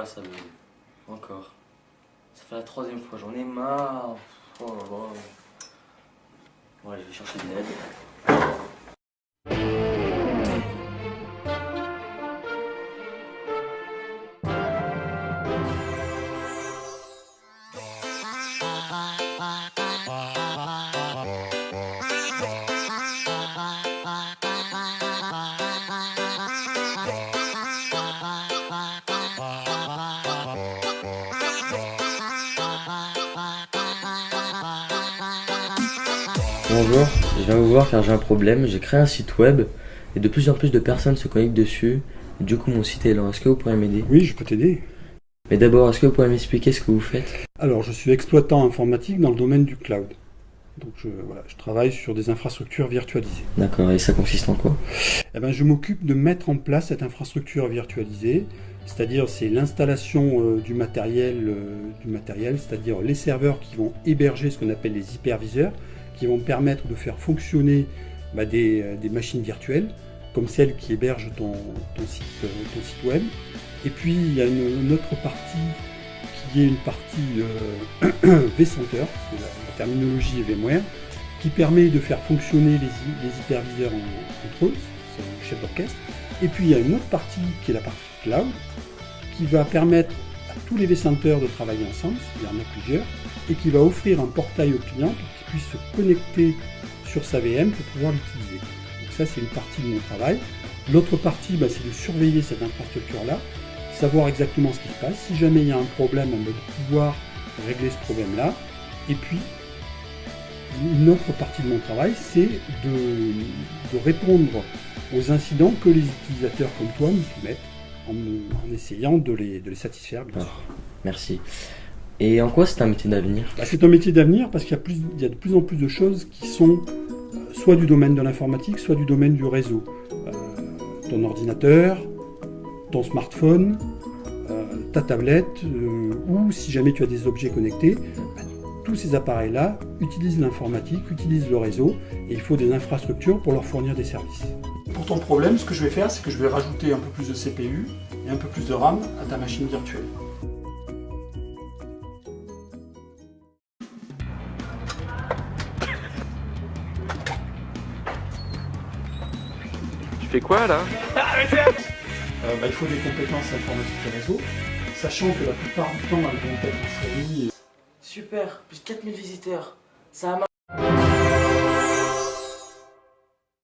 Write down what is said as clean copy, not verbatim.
voilà, ça bug. Encore. Ça fait la 3e fois, j'en ai marre. Oh là là. Bon, allez, je vais chercher de l'aide. Bonjour, je viens vous voir car j'ai un problème. J'ai créé un site web et de plus en plus de personnes se connectent dessus. Et du coup, mon site est lent. Est-ce que vous pourriez m'aider? Oui, je peux t'aider. Mais d'abord, est-ce que vous pourriez m'expliquer ce que vous faites? Alors, je suis exploitant informatique dans le domaine du cloud. Donc, je travaille sur des infrastructures virtualisées. D'accord, et ça consiste en quoi? Eh ben, je m'occupe de mettre en place cette infrastructure virtualisée, c'est-à-dire c'est l'installation du matériel, c'est-à-dire les serveurs qui vont héberger ce qu'on appelle les hyperviseurs, qui vont permettre de faire fonctionner des machines virtuelles, comme celle qui héberge ton site web. Et puis il y a une autre partie qui est une partie vCenter, c'est la terminologie est VMware, qui permet de faire fonctionner les hyperviseurs entre eux, c'est le chef d'orchestre. Et puis il y a une autre partie qui est la partie cloud, qui va permettre à tous les vCenters de travailler ensemble, il y en a plusieurs, et qui va offrir un portail au client pour qu'il puisse se connecter sur sa VM pour pouvoir l'utiliser. Donc ça c'est une partie de mon travail. L'autre partie, c'est de surveiller cette infrastructure-là, savoir exactement ce qui se passe, si jamais il y a un problème, on va pouvoir régler ce problème-là. Et puis, une autre partie de mon travail, c'est de répondre aux incidents que les utilisateurs comme toi nous soumettent, en essayant de les satisfaire, bien sûr. Merci. Et en quoi c'est un métier d'avenir? C'est un métier d'avenir parce qu'il y a de plus en plus de choses qui sont soit du domaine de l'informatique, soit du domaine du réseau. Ton ordinateur, ton smartphone, ta tablette, ou si jamais tu as des objets connectés, tous ces appareils-là utilisent l'informatique, utilisent le réseau, et il faut des infrastructures pour leur fournir des services. Pour ton problème, ce que je vais faire, c'est que je vais rajouter un peu plus de CPU et un peu plus de RAM à ta machine virtuelle. Tu fais quoi là? Il faut des compétences informatiques et réseau, sachant que la plupart du temps, elles vont être fournies. Super, plus 4000 visiteurs. Ça a marché.